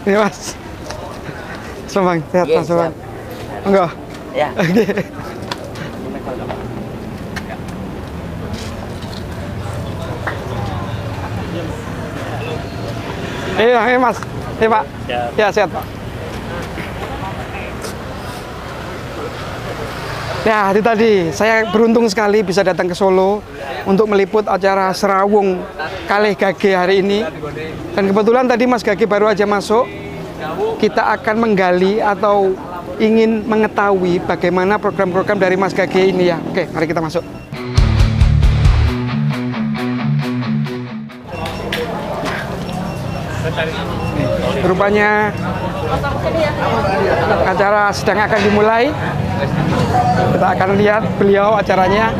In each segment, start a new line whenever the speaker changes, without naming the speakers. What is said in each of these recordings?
Ini Mas. Bang, sehat Mas Bang. Enggak?
Ya.
Oke. Iya, Mas. Iya, Pak. Ya, sehat, Pak. Ya, itu tadi. Saya beruntung sekali bisa datang ke Solo untuk meliput acara Serawung Kalih Gage hari ini. Dan kebetulan tadi Mas Gage baru aja masuk. Kita akan menggali atau ingin mengetahui bagaimana program-program dari Mas Gage ini ya. Oke, mari kita masuk. Rupanya acara sedang akan dimulai. Kita akan lihat beliau acaranya.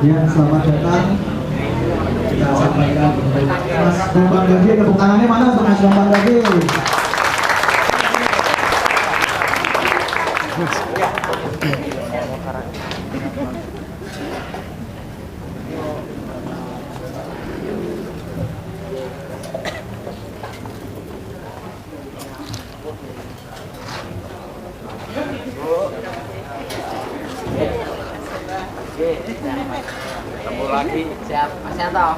Ya, selamat datang. Kita sampaikan Mas Bambang Gage, tepuk tangannya mana untuk Mas Bambang Gage?
Ketemu lagi. Siap, Mas Yanto.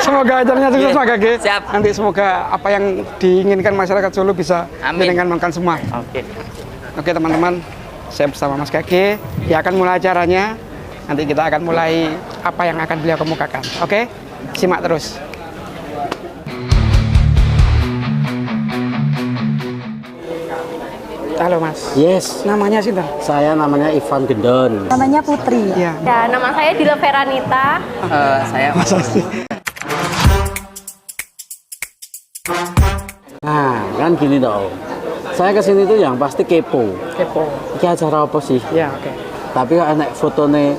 Semoga acaranya sukses Mas Gage.
Siap.
Nanti semoga apa yang diinginkan masyarakat Solo bisa
Amin.
dengan makan semua.
Oke.
Oke teman-teman, saya bersama Mas Gage. Dia akan mulai acaranya. Nanti kita akan mulai apa yang akan beliau kemukakan. Oke, simak terus. Halo Mas.
Yes,
Namanya sih
saya namanya Ivan Gendon.
Namanya Putri.
Ya.
Ya, nama saya Dila Veranita.
Saya
Mas Asti.
Nah, kan gini dong. Saya kesini tuh yang pasti kepo.
Kepo.
Ini acara apa sih?
Ya, oke.
Tapi kok enak fotonya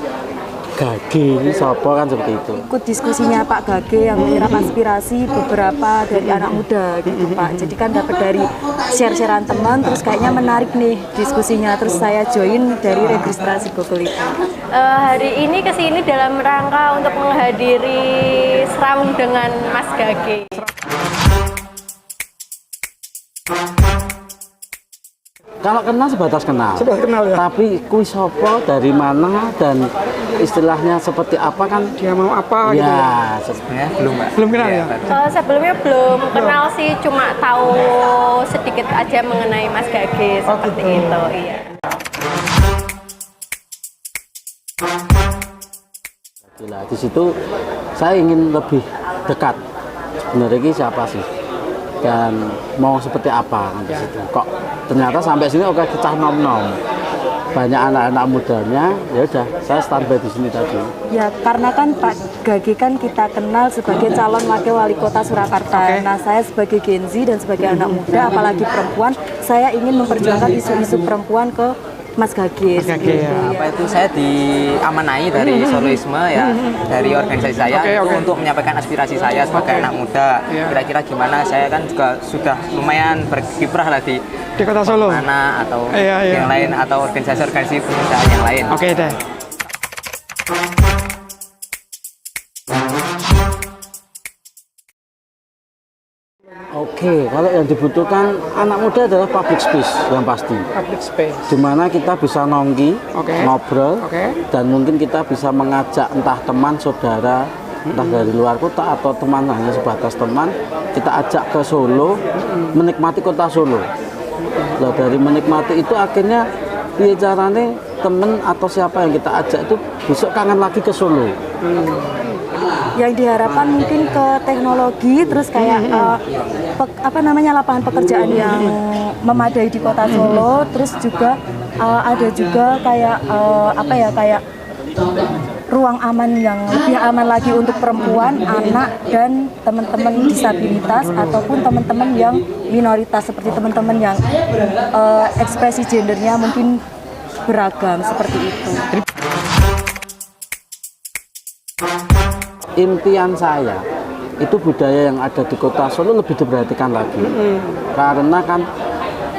Gage ini siapa kan seperti itu.
Ikut diskusinya Pak Gage yang menyerap aspirasi beberapa dari anak muda gitu Pak. Jadi kan dapat dari share-sharean teman, terus kayaknya menarik nih diskusinya. Terus saya join dari registrasi Google itu.
Hari ini kesini dalam rangka untuk menghadiri serawung dengan Mas Gage.
Kalau kenal sebatas kenal.
Sudah kenal ya.
Tapi kuis apa dari mana dan istilahnya seperti apa kan?
Dia mau apa gitu ya?
Ya,
sebenarnya belum, Mbak.
Belum kenal ya?
Sebelumnya belum kenal sih, cuma tahu sedikit aja mengenai Mas Gage seperti itu. Iya.
gila. Di situ saya ingin lebih dekat. Sebenarnya ini siapa sih? Dan mau seperti apa di situ. Kok ternyata sampai sini oke kecah nom-nom. Banyak anak-anak mudanya, ya udah saya standby di sini tadi.
Ya karena kan Pak Gage kan kita kenal sebagai calon wakil wali kota Surakarta. Nah saya sebagai Gen Z dan sebagai anak muda, apalagi perempuan, saya ingin memperjuangkan isu-isu perempuan ke Mas Gage.
Gage, ya.
Apa itu saya diamanai dari Soloisme ya, dari organisasi saya itu untuk menyampaikan aspirasi saya sebagai anak muda. Kira-kira gimana, saya kan juga sudah lumayan berkiprah lah di
Kota Solo
mana atau
Iya.
yang lain atau organisasi-organisasi pemuda yang lain.
Oke deh.
Oke, kalau yang dibutuhkan anak muda adalah public space yang pasti.
Public space.
Di mana kita bisa nongki, ngobrol, dan mungkin kita bisa mengajak entah teman, saudara, entah dari luar kota atau teman hanya sebatas teman, kita ajak ke Solo, menikmati kota Solo. Nah, dari menikmati itu akhirnya bicaranya temen atau siapa yang kita ajak itu besok kangen lagi ke Solo.
Yang diharapkan mungkin ke teknologi, terus kayak lapangan pekerjaan yang memadai di kota Solo, terus juga ada juga kayak kayak ruang aman yang lebih aman lagi untuk perempuan, anak, dan teman-teman disabilitas ataupun teman-teman yang minoritas seperti teman-teman yang ekspresi gendernya mungkin beragam seperti itu.
Impian saya itu budaya yang ada di kota Solo lebih diperhatikan lagi, karena kan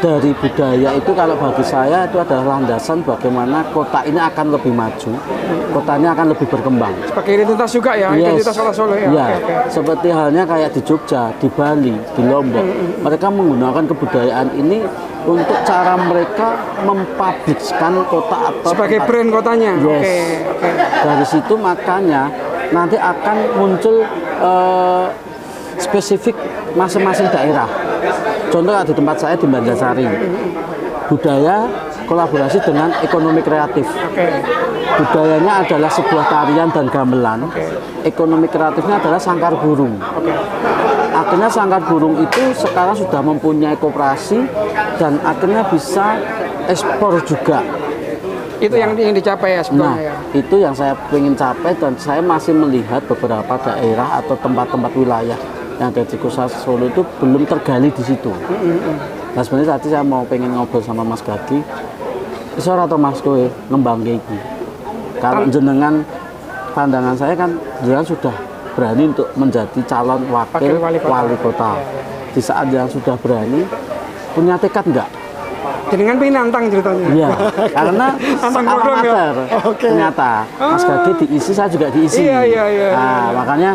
dari budaya itu kalau bagi saya itu adalah landasan bagaimana kota ini akan lebih maju, kotanya akan lebih berkembang.
Sebagai identitas juga ya, identitas Kota Solo ya.
Ya, seperti halnya kayak di Jogja, di Bali, di Lombok, mereka menggunakan kebudayaan ini untuk cara mereka mempublikkan kota atau
sebagai brand kotanya.
Yes. Dari situ makanya nanti akan muncul spesifik masing-masing daerah. Contoh di tempat saya di Banjarsari, budaya kolaborasi dengan ekonomi kreatif. Budayanya adalah sebuah tarian dan gamelan. Ekonomi kreatifnya adalah sangkar burung. Akhirnya sangkar burung itu sekarang sudah mempunyai koperasi dan akhirnya bisa ekspor juga.
Itu yang ingin dicapai ya sebenarnya.
Nah, itu yang saya ingin capai dan saya masih melihat beberapa daerah atau tempat-tempat wilayah yang ada di Kota Solo itu belum tergali di situ. Nah sebenarnya tadi saya mau pengen ngobrol sama Mas Gagi, iso atau Mas kowe ngembang iki. Kalau jenengan pandangan saya kan jenengan sudah berani untuk menjadi calon wakil wali kota. Di saat yang sudah berani, punya tekad enggak?
Jenengan pengen nantang ceritanya.
Iya, karena amatir. Ternyata Mas Gagi diisi, saya juga diisi.
Iya.
Nah, makanya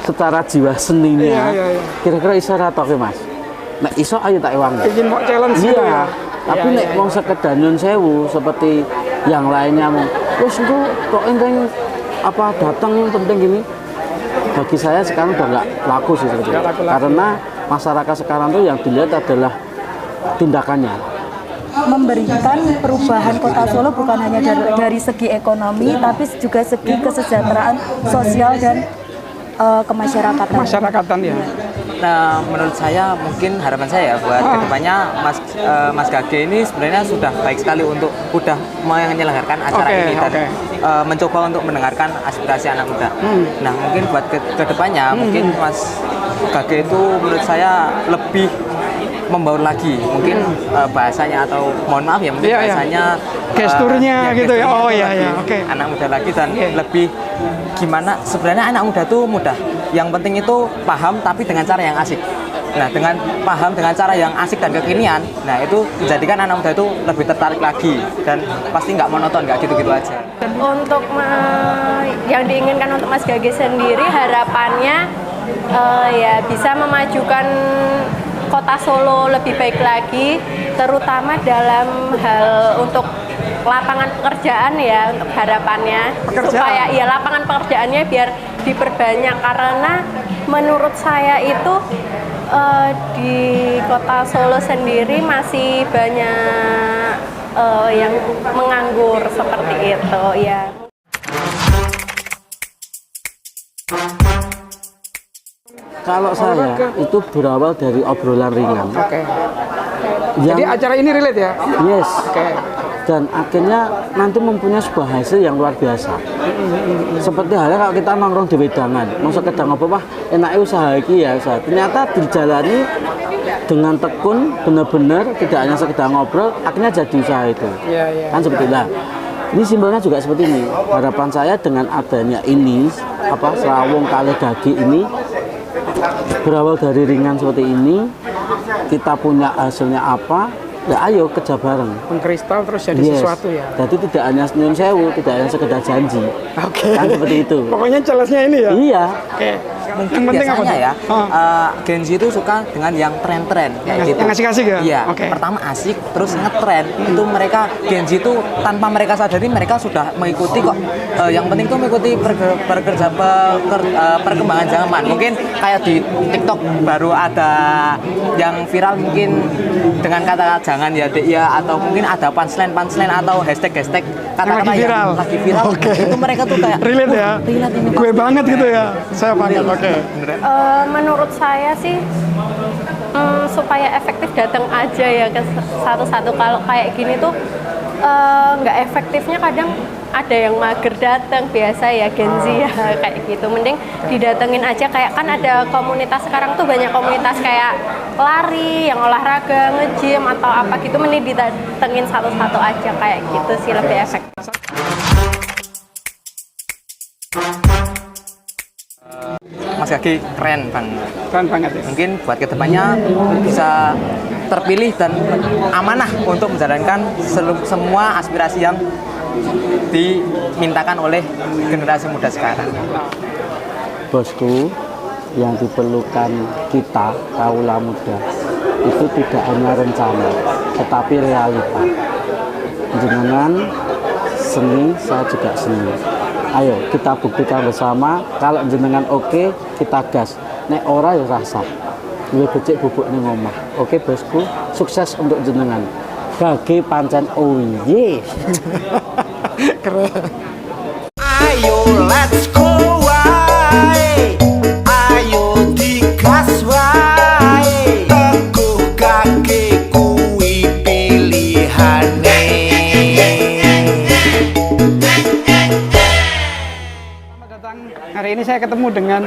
secara jiwa seninya, kira-kira iso atau Mas? Nek iso ayo tak ewang.
Ingin mau challenge gitu ya.
Tapi nek wong sekedar nyun sewu seperti yang lainnya mau, wis engko kok enteng apa datang penting gini. Bagi saya sekarang udah nggak laku sih sebetulnya. Karena masyarakat sekarang tuh yang dilihat adalah tindakannya.
Memberikan perubahan Kota Solo bukan hanya dari segi ekonomi, tapi juga segi kesejahteraan sosial dan
kemasyarakatan ya.
Nah, menurut saya mungkin harapan saya buat kedepannya Mas Gage ini sebenarnya sudah baik sekali untuk udah menyelenggarakan acara ini dan mencoba untuk mendengarkan aspirasi anak muda. Nah, mungkin buat kedepannya mungkin Mas Gage itu menurut saya lebih membaur lagi mungkin bahasanya atau mohon maaf ya mungkin bahasanya
gesturnya gitu ya. Oh iya
anak muda lagi dan lebih gimana sebenarnya anak muda tuh mudah, yang penting itu paham tapi dengan cara yang asik. Nah, dengan paham dengan cara yang asik dan kekinian, nah itu menjadikan anak muda itu lebih tertarik lagi dan pasti nggak monoton, nggak gitu-gitu aja.
Untuk yang diinginkan untuk Mas Gage sendiri harapannya ya bisa memajukan Kota Solo lebih baik lagi, terutama dalam hal untuk lapangan pekerjaan ya, untuk harapannya supaya ya lapangan pekerjaannya biar diperbanyak, karena menurut saya itu di Kota Solo sendiri masih banyak yang menganggur seperti itu ya.
Kalau saya itu berawal dari obrolan ringan.
Jadi acara ini relate ya?
Yes. Dan akhirnya nanti mempunyai sebuah hasil yang luar biasa. Seperti halnya kalau kita nongkrong di wedangan, mau sekedar ngobrol, wah enaknya usaha ini ya usaha. Ternyata dijalani dengan tekun, benar-benar tidak hanya sekedar ngobrol, akhirnya jadi usaha itu. Kan seperti itu. Ini simbolnya juga seperti ini. Harapan saya dengan adanya ini, Serawung Kalih Gage ini, berawal dari ringan seperti ini, kita punya hasilnya apa, ya ayo kerja bareng.
Mengkristal terus jadi sesuatu ya.
Jadi tidak hanya nyun sewu, tidak hanya sekedar janji. Kan seperti itu.
Pokoknya challenge-nya ini ya.
Iya.
Mungkin biasanya ya Gen Z itu suka dengan yang tren-tren kayak gitu.
Yang asik-asik ya?
Iya. Pertama asik, terus ngetren. Itu mereka Gen Z itu tanpa mereka sadari mereka sudah mengikuti kok. Yang penting itu mengikuti perkembangan zaman. Mungkin kayak di TikTok baru ada yang viral mungkin dengan kata jangan ya dek ya, atau mungkin ada punchline atau hashtag kata-kata yang lagi viral. Itu mereka tuh kayak
relate ya.
Relate ini.
Gue banget gitu ya. Saya banget.
Menurut saya sih supaya efektif datang aja ya ke satu-satu. Kalau kayak gini tuh nggak efektifnya kadang ada yang mager datang, biasa ya Gen Z ya kayak gitu. Mending didatengin aja, kayak kan ada komunitas sekarang tuh banyak komunitas kayak lari, yang olahraga, nge-gym atau apa gitu, mending didatengin satu-satu aja kayak gitu sih lebih efektif.
Mas Gage keren banget.
Keren banget ya.
Mungkin buat kedepannya bisa terpilih dan amanah untuk menjalankan semua aspirasi yang dimintakan oleh generasi muda sekarang.
Bosku, yang diperlukan kita kaula muda itu tidak hanya rencana, tetapi realita. Jenengan seni, saya juga seni. Ayo kita buktikan bersama. Kalau jenengan oke, kita gas. Nek ora ya rasa. Luwih becik bubuk ning omah. Oke bosku, sukses untuk jenengan. Bagi pancen oye.
Keren.
Ayo let's go wae. Ayo digas wae. Teguh kaki kuwi pilihane.
Selamat datang. Hari ini saya ketemu dengan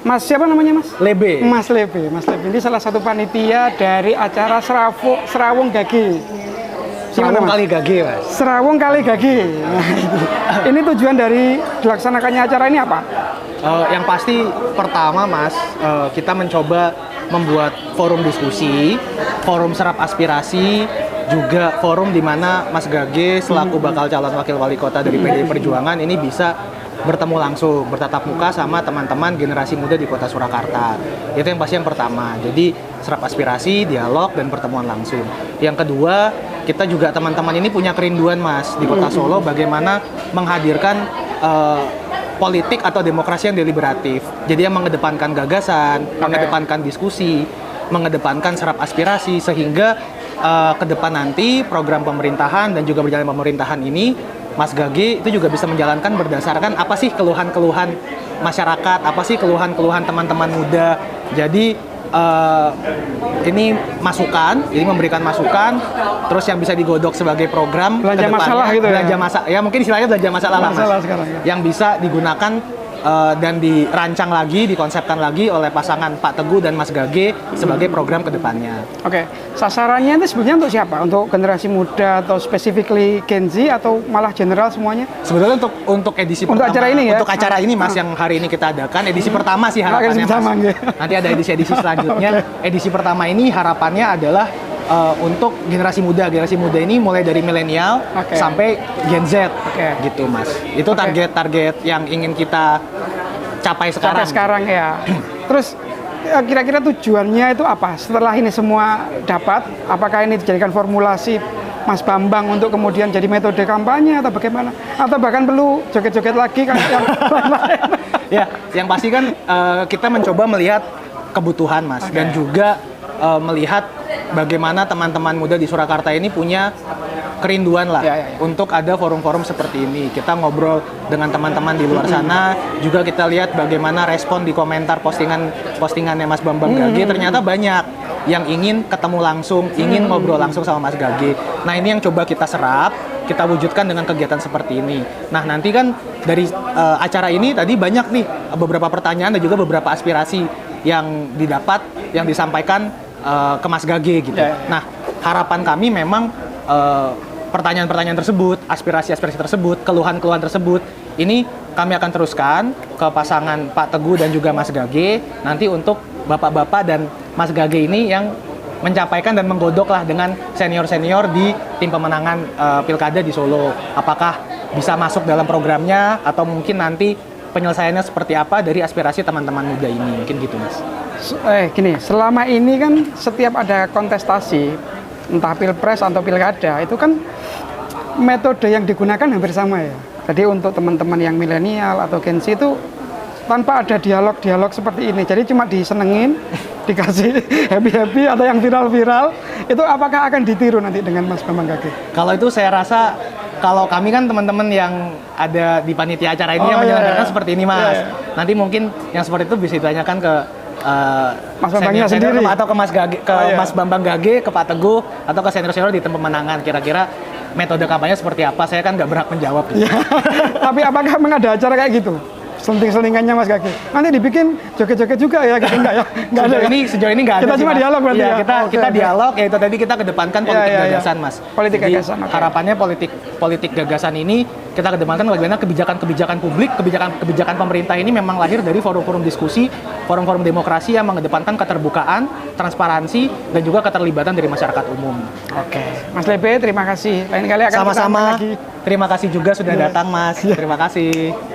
Mas siapa namanya Mas?
Lebe.
Mas Lebe. Mas Lebe ini salah satu panitia dari acara Serawung Gage.
Serawung kali Gage, Mas.
Serawung kali Gage. Nah, ini tujuan dari dilaksanakannya acara ini apa?
Yang pasti pertama, Mas, kita mencoba membuat forum diskusi, forum serap aspirasi, juga forum di mana Mas Gage selaku bakal calon wakil wali kota dari PDI Perjuangan ini bisa bertemu langsung, bertatap muka sama teman-teman generasi muda di Kota Surakarta. Itu yang pasti yang pertama. Jadi serap aspirasi, dialog, dan pertemuan langsung. Yang kedua, kita juga teman-teman ini punya kerinduan, Mas, di Kota Solo bagaimana menghadirkan politik atau demokrasi yang deliberatif. Jadi yang mengedepankan gagasan, mengedepankan diskusi, mengedepankan serap aspirasi, sehingga ke depan nanti program pemerintahan dan juga berjalan pemerintahan ini Mas Gage itu juga bisa menjalankan berdasarkan apa sih keluhan-keluhan masyarakat, apa sih keluhan-keluhan teman-teman muda. Jadi ini masukan, ini memberikan masukan, terus yang bisa digodok sebagai program
Belanja masalah gitu ya?
Belanja masalah, ya mungkin istilahnya belanja masalah lah, Mas.
Masalah sekarang, ya.
Yang bisa digunakan dan dirancang lagi, dikonsepkan lagi oleh pasangan Pak Teguh dan Mas Gage sebagai program kedepannya.
Oke, sasarannya itu sebenarnya untuk siapa? Untuk generasi muda atau specifically Gen Z atau malah general semuanya?
Sebenarnya untuk edisi
Untuk
pertama,
acara ini ya?
untuk acara ini, Mas, yang hari ini kita adakan edisi pertama sih harapannya,
Edisi pertama,
Mas.
ya.
Nanti ada edisi selanjutnya. Edisi pertama ini harapannya adalah untuk generasi muda ini mulai dari milenial sampai Gen Z, gitu, Mas. Itu target-target yang ingin kita capai sekarang.
Ya. Terus kira-kira tujuannya itu apa? Setelah ini semua dapat, apakah ini dijadikan formulasi Mas Bambang untuk kemudian jadi metode kampanye atau bagaimana? Atau bahkan perlu joget-joget lagi kan yang lain-lain?
Ya, yang pasti kan kita mencoba melihat kebutuhan, Mas, dan juga melihat bagaimana teman-teman muda di Surakarta ini punya kerinduan lah untuk ada forum-forum seperti ini. Kita ngobrol dengan teman-teman di luar sana, juga kita lihat bagaimana respon di komentar postingannya Mas Bambang Gage. Ternyata banyak yang ingin ketemu langsung, ingin ngobrol langsung sama Mas Gage. Nah, ini yang coba kita serap, kita wujudkan dengan kegiatan seperti ini. Nah, nanti kan dari acara ini tadi banyak nih beberapa pertanyaan dan juga beberapa aspirasi yang didapat, yang disampaikan ke Mas Gage gitu. Nah, harapan kami memang pertanyaan-pertanyaan tersebut, aspirasi-aspirasi tersebut, keluhan-keluhan tersebut, ini kami akan teruskan ke pasangan Pak Teguh dan juga Mas Gage nanti untuk bapak-bapak dan Mas Gage ini yang mencapaikan dan menggodok lah dengan senior-senior di tim pemenangan Pilkada di Solo. Apakah bisa masuk dalam programnya atau mungkin nanti penyelesaiannya seperti apa dari aspirasi teman-teman muda ini, mungkin gitu, Mas.
Gini, selama ini kan setiap ada kontestasi, entah pilpres atau pilkada, itu kan metode yang digunakan hampir sama ya. Jadi untuk teman-teman yang milenial atau Gen Z itu tanpa ada dialog-dialog seperti ini. Jadi cuma disenengin, dikasih happy-happy atau yang viral-viral, itu apakah akan ditiru nanti dengan Mas Bambang Gage?
Kalau itu saya rasa, kalau kami kan teman-teman yang ada di panitia acara ini yang menyelenggarakan seperti ini, Mas. Nanti mungkin yang seperti itu bisa ditanyakan ke
Mas Bambangnya sendiri
atau ke Mas Gage, Mas Bambang Gage, ke Pak Teguh, atau ke senior-senior di tim pemenangan. Kira-kira metode kampanye seperti apa? Saya kan nggak berhak menjawab. Gitu.
Tapi apakah memang ada acara kayak gitu? selenting-selingannya Mas Gage. Nanti dibikin joget-joget juga ya, gitu enggak ya? Enggak ada.
Sejauh ini nggak ada.
Kita
sih,
cuma
Mas.
dialog berarti
Iya,
ya?
kita
Oke.
dialog, ya itu tadi kita kedepankan politik
Iya.
gagasan, Mas.
Politik
Jadi,
gagasan, oke.
harapannya politik gagasan ini kita kedepankan bagaimana kebijakan-kebijakan publik, kebijakan pemerintah ini memang lahir dari forum-forum diskusi, forum-forum demokrasi yang mengedepankan keterbukaan, transparansi, dan juga keterlibatan dari masyarakat umum.
Oke. Mas Lebe, terima kasih. Lain kali akan kita
Sama-sama.
lagi.
Terima kasih juga sudah datang, Mas. Terima kasih.